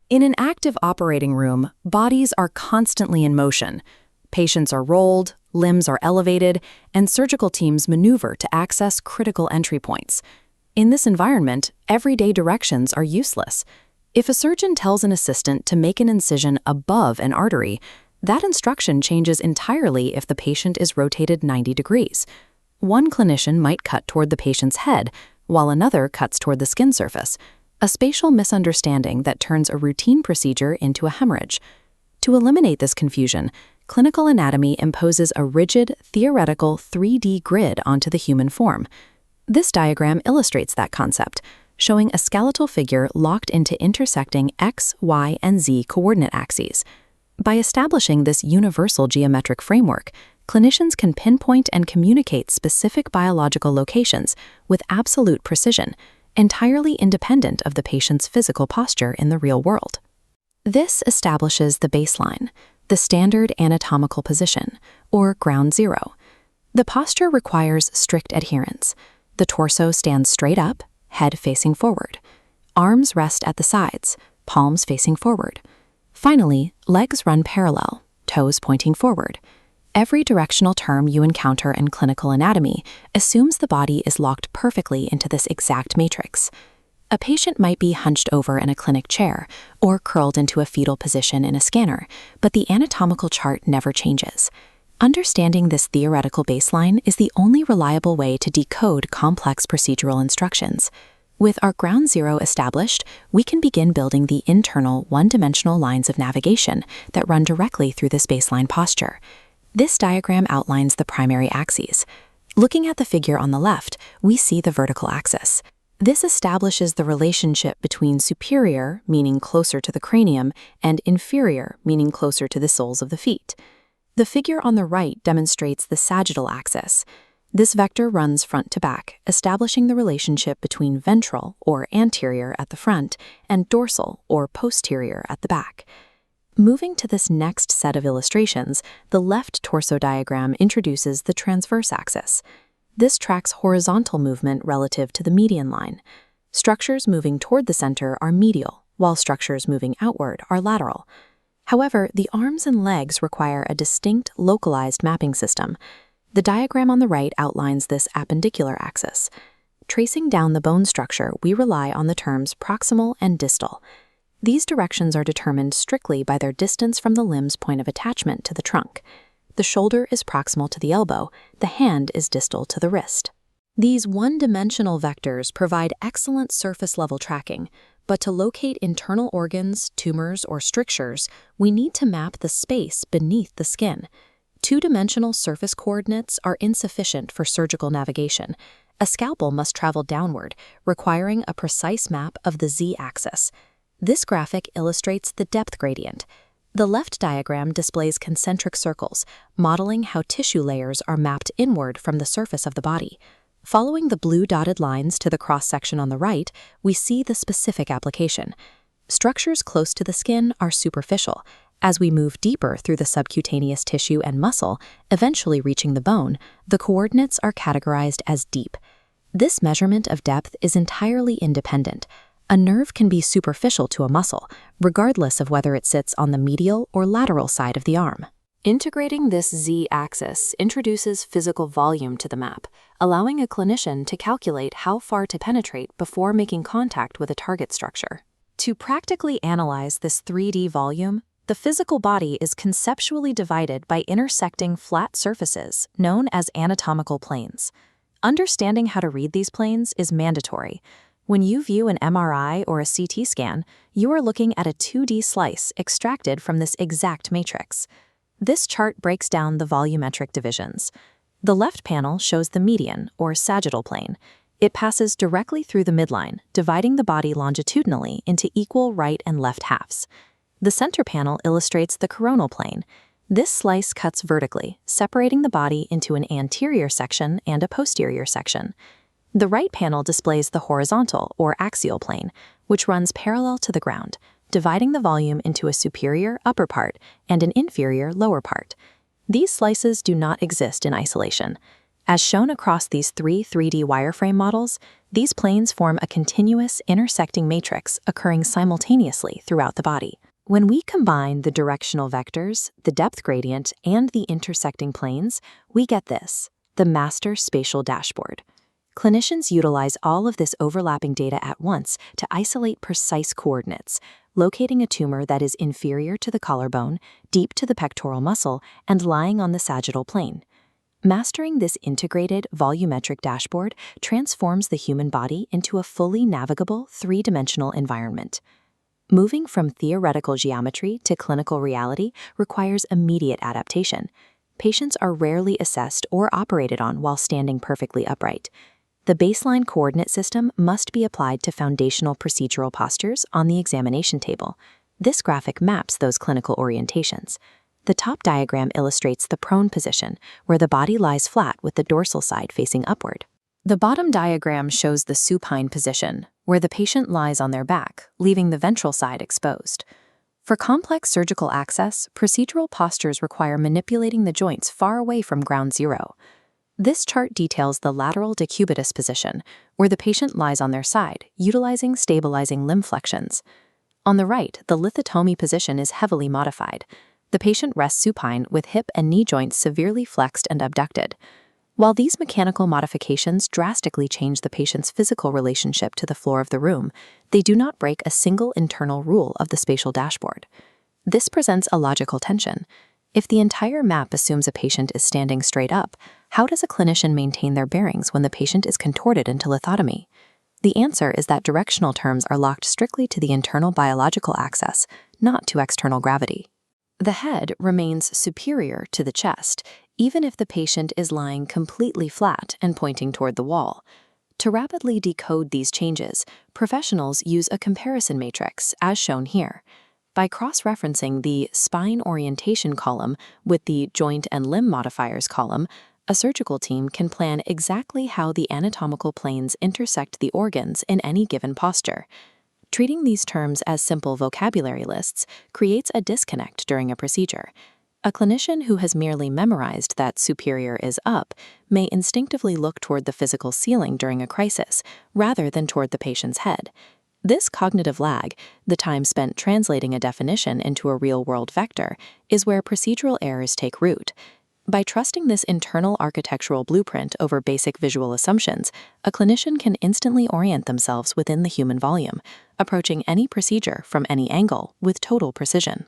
In an active operating room, bodies are constantly in motion. Patients are rolled, limbs are elevated, and surgical teams maneuver to access critical entry points. In this environment, everyday directions are useless. If a surgeon tells an assistant to make an incision above an artery, that instruction changes entirely if the patient is rotated 90 degrees. One clinician might cut toward the patient's head, while another cuts toward the skin surface, a spatial misunderstanding that turns a routine procedure into a hemorrhage. To eliminate this confusion, clinical anatomy imposes a rigid, theoretical 3D grid onto the human form. This diagram illustrates that concept, showing a skeletal figure locked into intersecting X, Y, and Z coordinate axes. By establishing this universal geometric framework, clinicians can pinpoint and communicate specific biological locations with absolute precision, entirely independent of the patient's physical posture in the real world. This establishes the baseline, the standard anatomical position, or ground zero. The posture requires strict adherence. The torso stands straight up, head facing forward. Arms rest at the sides, palms facing forward. Finally, legs run parallel, toes pointing forward. Every directional term you encounter in clinical anatomy assumes the body is locked perfectly into this exact matrix. A patient might be hunched over in a clinic chair or curled into a fetal position in a scanner, but the anatomical chart never changes. Understanding this theoretical baseline is the only reliable way to decode complex procedural instructions. With our ground zero established, we can begin building the internal one-dimensional lines of navigation that run directly through this baseline posture. This diagram outlines the primary axes. Looking at the figure on the left, we see the vertical axis. This establishes the relationship between superior, meaning closer to the cranium, and inferior, meaning closer to the soles of the feet. The figure on the right demonstrates the sagittal axis. This vector runs front to back, establishing the relationship between ventral, or anterior, at the front, and dorsal, or posterior, at the back. Moving to this next set of illustrations, the left torso diagram introduces the transverse axis. This tracks horizontal movement relative to the median line. Structures moving toward the center are medial, while structures moving outward are lateral. However, the arms and legs require a distinct, localized mapping system. The diagram on the right outlines this appendicular axis. Tracing down the bone structure, we rely on the terms proximal and distal. These directions are determined strictly by their distance from the limb's point of attachment to the trunk. The shoulder is proximal to the elbow, the hand is distal to the wrist. These one-dimensional vectors provide excellent surface-level tracking, but to locate internal organs, tumors, or strictures, we need to map the space beneath the skin. Two-dimensional surface coordinates are insufficient for surgical navigation. A scalpel must travel downward, requiring a precise map of the z-axis. This graphic illustrates the depth gradient. The left diagram displays concentric circles, modeling how tissue layers are mapped inward from the surface of the body. Following the blue dotted lines to the cross-section on the right, we see the specific application. Structures close to the skin are superficial. As we move deeper through the subcutaneous tissue and muscle, eventually reaching the bone, the coordinates are categorized as deep. This measurement of depth is entirely independent. A nerve can be superficial to a muscle, regardless of whether it sits on the medial or lateral side of the arm. Integrating this z-axis introduces physical volume to the map, allowing a clinician to calculate how far to penetrate before making contact with a target structure. To practically analyze this 3D volume, the physical body is conceptually divided by intersecting flat surfaces known as anatomical planes. Understanding how to read these planes is mandatory. When you view an MRI or a CT scan, you are looking at a 2D slice extracted from this exact matrix. This chart breaks down the volumetric divisions. The left panel shows the median, or sagittal plane. It passes directly through the midline, dividing the body longitudinally into equal right and left halves. The center panel illustrates the coronal plane. This slice cuts vertically, separating the body into an anterior section and a posterior section. The right panel displays the horizontal, or axial plane, which runs parallel to the ground, dividing the volume into a superior upper part and an inferior lower part. These slices do not exist in isolation. As shown across these three 3D wireframe models, these planes form a continuous intersecting matrix occurring simultaneously throughout the body. When we combine the directional vectors, the depth gradient, and the intersecting planes, we get this, the master spatial dashboard. Clinicians utilize all of this overlapping data at once to isolate precise coordinates, locating a tumor that is inferior to the collarbone, deep to the pectoral muscle, and lying on the sagittal plane. Mastering this integrated, volumetric dashboard transforms the human body into a fully navigable, three-dimensional environment. Moving from theoretical geometry to clinical reality requires immediate adaptation. Patients are rarely assessed or operated on while standing perfectly upright. The baseline coordinate system must be applied to foundational procedural postures on the examination table. This graphic maps those clinical orientations. The top diagram illustrates the prone position, where the body lies flat with the dorsal side facing upward. The bottom diagram shows the supine position, where the patient lies on their back, leaving the ventral side exposed. For complex surgical access, procedural postures require manipulating the joints far away from ground zero. This chart details the lateral decubitus position, where the patient lies on their side, utilizing stabilizing limb flexions. On the right, the lithotomy position is heavily modified. The patient rests supine with hip and knee joints severely flexed and abducted. While these mechanical modifications drastically change the patient's physical relationship to the floor of the room, they do not break a single internal rule of the spatial dashboard. This presents a logical tension. If the entire map assumes a patient is standing straight up, how does a clinician maintain their bearings when the patient is contorted into lithotomy? The answer is that directional terms are locked strictly to the internal biological axis, not to external gravity. The head remains superior to the chest, even if the patient is lying completely flat and pointing toward the wall. To rapidly decode these changes, professionals use a comparison matrix, as shown here. By cross-referencing the spine orientation column with the joint and limb modifiers column, a surgical team can plan exactly how the anatomical planes intersect the organs in any given posture. Treating these terms as simple vocabulary lists creates a disconnect during a procedure. A clinician who has merely memorized that superior is up may instinctively look toward the physical ceiling during a crisis, rather than toward the patient's head. This cognitive lag, the time spent translating a definition into a real-world vector, is where procedural errors take root. By trusting this internal architectural blueprint over basic visual assumptions, a clinician can instantly orient themselves within the human volume, approaching any procedure from any angle with total precision.